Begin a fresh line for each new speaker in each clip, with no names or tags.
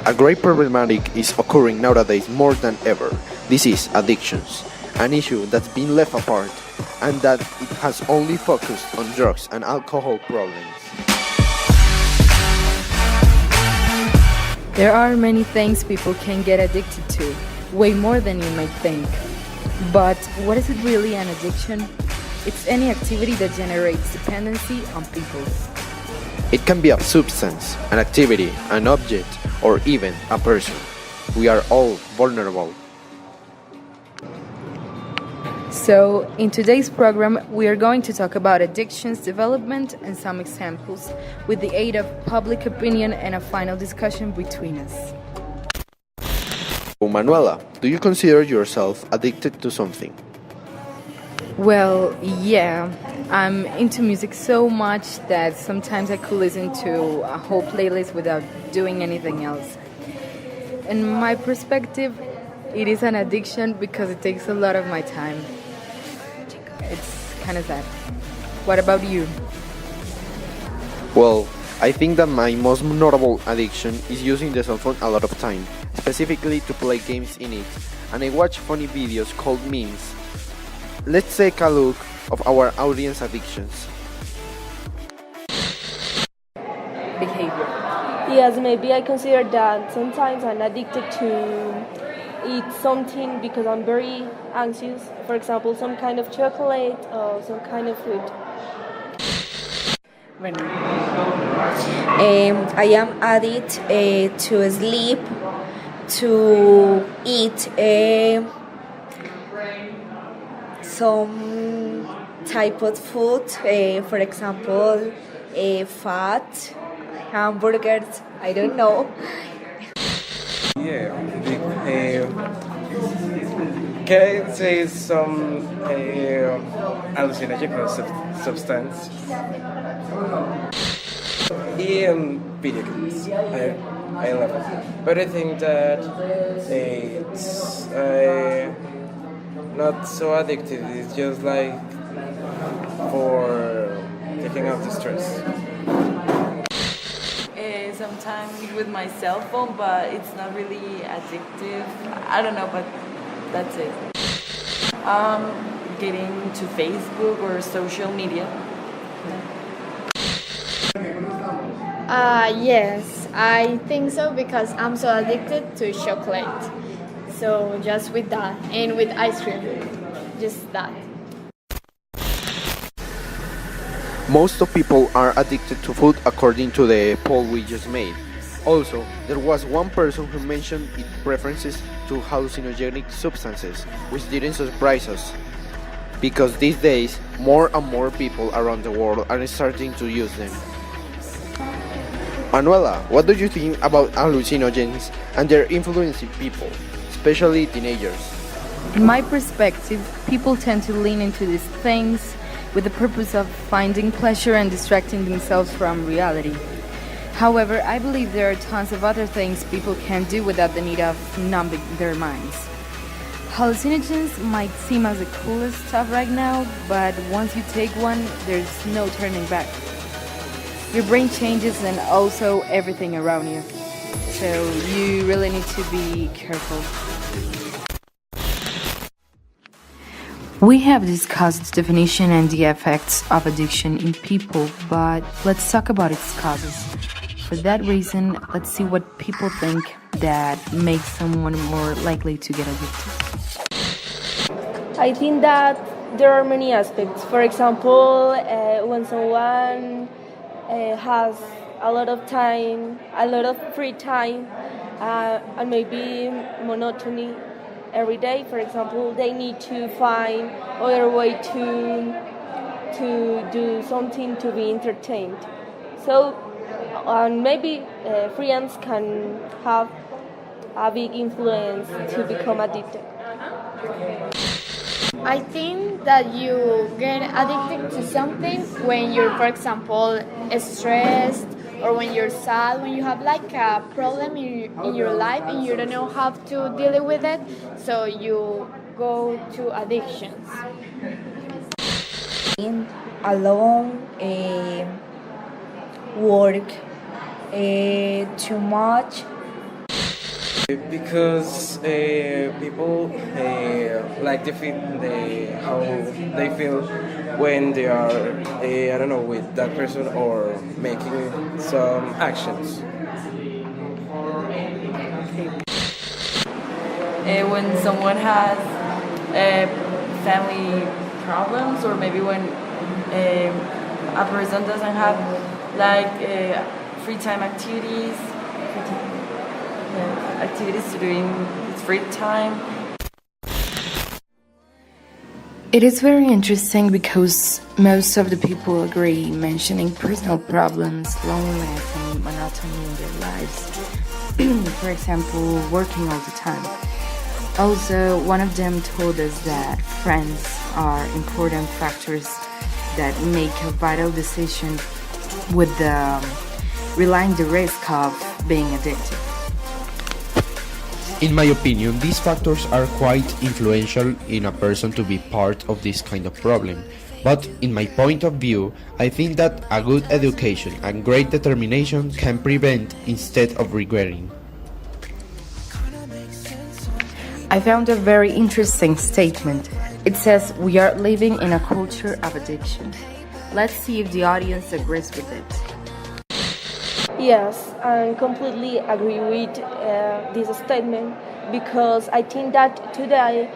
A great problematic is occurring nowadays more than ever. This is addictions, an issue that's been left apart and that it has only focused on drugs and alcohol problems.
There are many things people can get addicted to, way more than you might think. But what is it really an addiction? It's any activity that generates dependency on people.
It can be a substance, an activity, an object, or even a person. We are all vulnerable.
So, in today's program, we are going to talk about addictions development and some examples with the aid of public opinion and a final discussion between us.
So, Manuela, do you consider yourself addicted to something?
Well, yeah, I'm into music so much that sometimes I could listen to a whole playlist without doing anything else. In my perspective, it is an addiction because it takes a lot of my time. It's kind of sad. What about you?
Well, I think that my most notable addiction is using the cell phone a lot of time, specifically to play games in it, and I watch funny videos called memes. Let's take a look of our audience addictions.
Behavior.
Yes, maybe I consider that sometimes I'm addicted to eat something because I'm very anxious. For example, some kind of chocolate or some kind of food.
I am addicted to sleep, to eat some type of food, for example, fat, hamburgers, I don't know.
Yeah, can I say some hallucinogenic substance in video games? I love it, but I think that it's not so addictive. It's just like for taking out the stress.
Sometimes with my cell phone, but it's not really addictive. I don't know, but that's it. Getting to Facebook or social media.
Yes, I think so because I'm so addicted to chocolate. So just with that and with ice cream, just that.
Most of people are addicted to food according to the poll we just made. Also, there was one person who mentioned its preferences to hallucinogenic substances, which didn't surprise us, because these days more and more people around the world are starting to use them. Manuela, what do you think about hallucinogens and their influencing people, especially teenagers?
In my perspective, people tend to lean into these things with the purpose of finding pleasure and distracting themselves from reality. However, I believe there are tons of other things people can do without the need of numbing their minds. Hallucinogens might seem as the coolest stuff right now, but once you take one, there's no turning back. Your brain changes and also everything around you. So you really need to be careful. We have discussed its definition and the effects of addiction in people, but let's talk about its causes. For that reason, let's see what people think that makes someone more likely to get addicted.
I think that there are many aspects. For example, when someone has a lot of time, a lot of free time, and maybe monotony every day. For example, they need to find other way to do something to be entertained. So, maybe friends can have a big influence to become addicted.
I think that you get addicted to something when you're, for example, stressed or when you're sad, when you have like a problem in your life and you don't know how to deal with it, so you go to addictions.
Alone, work too much,
Because people like how they feel when they are I don't know, with that person or making some actions.
When someone has family problems, or maybe when a person doesn't have like free time activities, activities to do in his free time.
It is very interesting because most of the people agree mentioning personal problems, loneliness, and monotony in their lives. For example, working all the time. Also, one of them told us that friends are important factors that make a vital decision with relying the risk of being addicted.
In my opinion, these factors are quite influential in a person to be part of this kind of problem. But in my point of view, I think that a good education and great determination can prevent instead of regretting.
I found a very interesting statement. It says we are living in a culture of addiction. Let's see if the audience agrees with it.
Yes, I completely agree with this statement because I think that today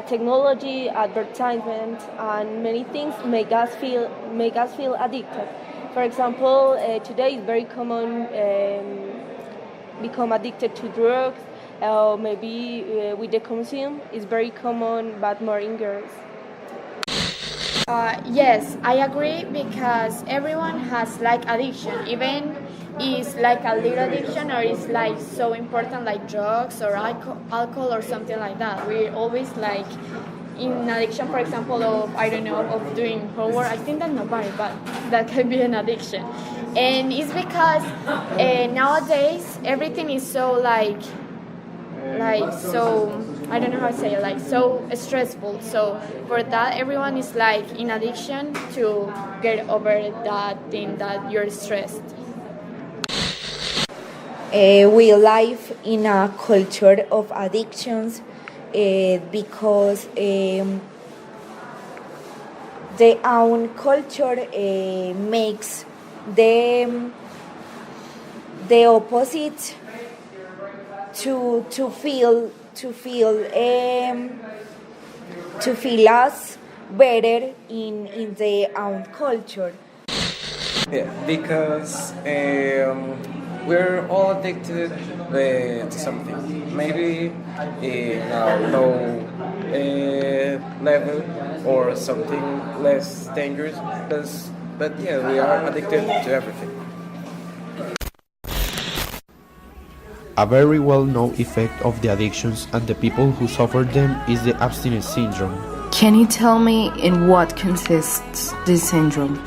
technology, advertisement, and many things make us feel addicted. For example, today it's very common become addicted to drugs. Maybe with the consume is very common, but more in girls.
Yes, I agree because everyone has like addiction, even is like a little addiction or is like so important like drugs or alcohol or something like that. We're always like in addiction, for example, of I don't know, of doing homework. I think that nobody, but that can be an addiction, and it's because nowadays everything is so like so I don't know how to say it, like so stressful. So for that, everyone is like in addiction to get over that thing that you're stressed.
We live in a culture of addictions because the own culture makes the opposite to feel us better in their own culture.
Yeah, because we're all addicted to something. Maybe in a low level or something less dangerous. But yeah, we are addicted to everything.
A very well-known effect of the addictions and the people who suffer them is the abstinence syndrome.
Can you tell me in what consists this syndrome?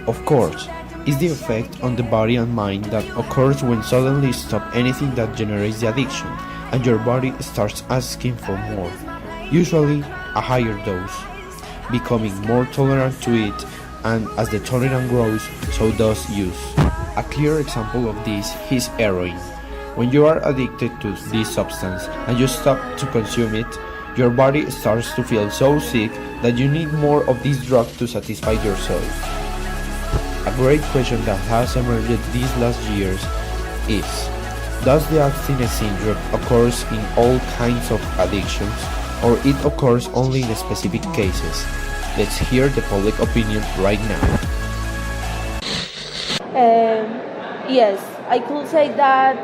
Of course, it's the effect on the body and mind that occurs when suddenly stop anything that generates the addiction and your body starts asking for more, usually a higher dose, becoming more tolerant to it, and as the tolerance grows, so does use. A clear example of this is heroin. When you are addicted to this substance and you stop to consume it, your body starts to feel so sick that you need more of this drug to satisfy yourself. A great question that has emerged these last years is, does the abstinence syndrome occurs in all kinds of addictions, or it occurs only in specific cases? Let's hear the public opinion right now.
Yes, I could say that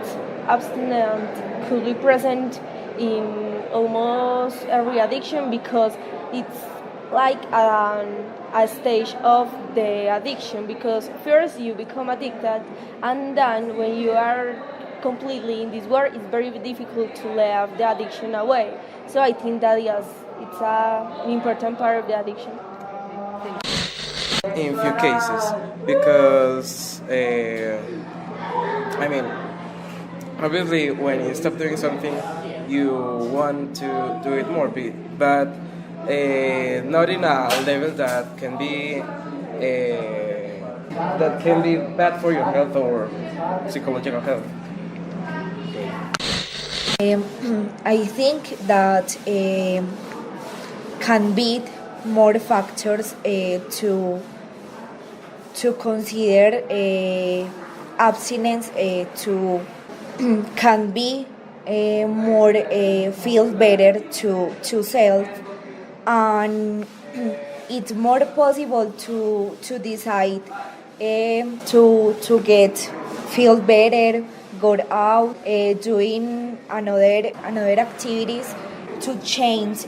abstinence could be present in almost every addiction because it's like a stage of the addiction, because first you become addicted and then when you are completely in this world it's very difficult to leave the addiction away. So I think that yes, it's an important part of the addiction.
In few cases, because I mean, obviously when you stop doing something you want to do it more, but not in a level that can be bad for your health or psychological health.
I think that can be more factors to consider abstinence to can be more feel better to self, and it's more possible to decide to get feel better, go out, doing another activities to change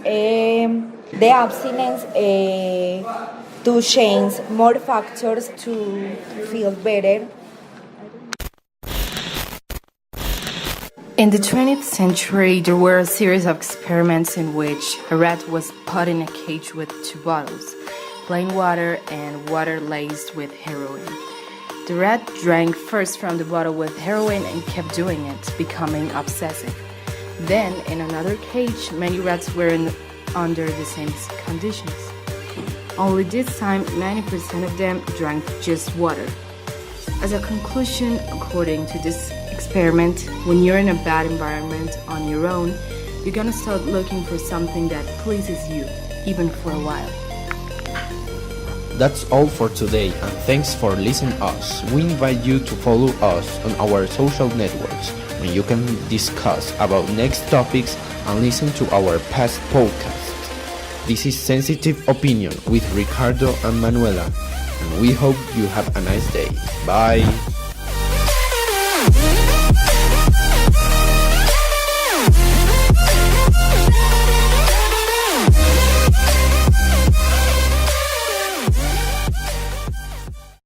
the abstinence, to change more factors to feel better.
In the 20th century, there were a series of experiments in which a rat was put in a cage with two bottles, plain water and water laced with heroin. The rat drank first from the bottle with heroin and kept doing it, becoming obsessive. Then, in another cage, many rats were under the same conditions. Only this time, 90% of them drank just water. As a conclusion, according to this experiment, when you're in a bad environment on your own, you're gonna start looking for something that pleases you, even for a while.
That's all for today, and thanks for listening us. We invite you to follow us on our social networks, where you can discuss about next topics and listen to our past podcasts. This is Sensitive Opinion with Ricardo and Manuela, and we hope you have a nice day. Bye!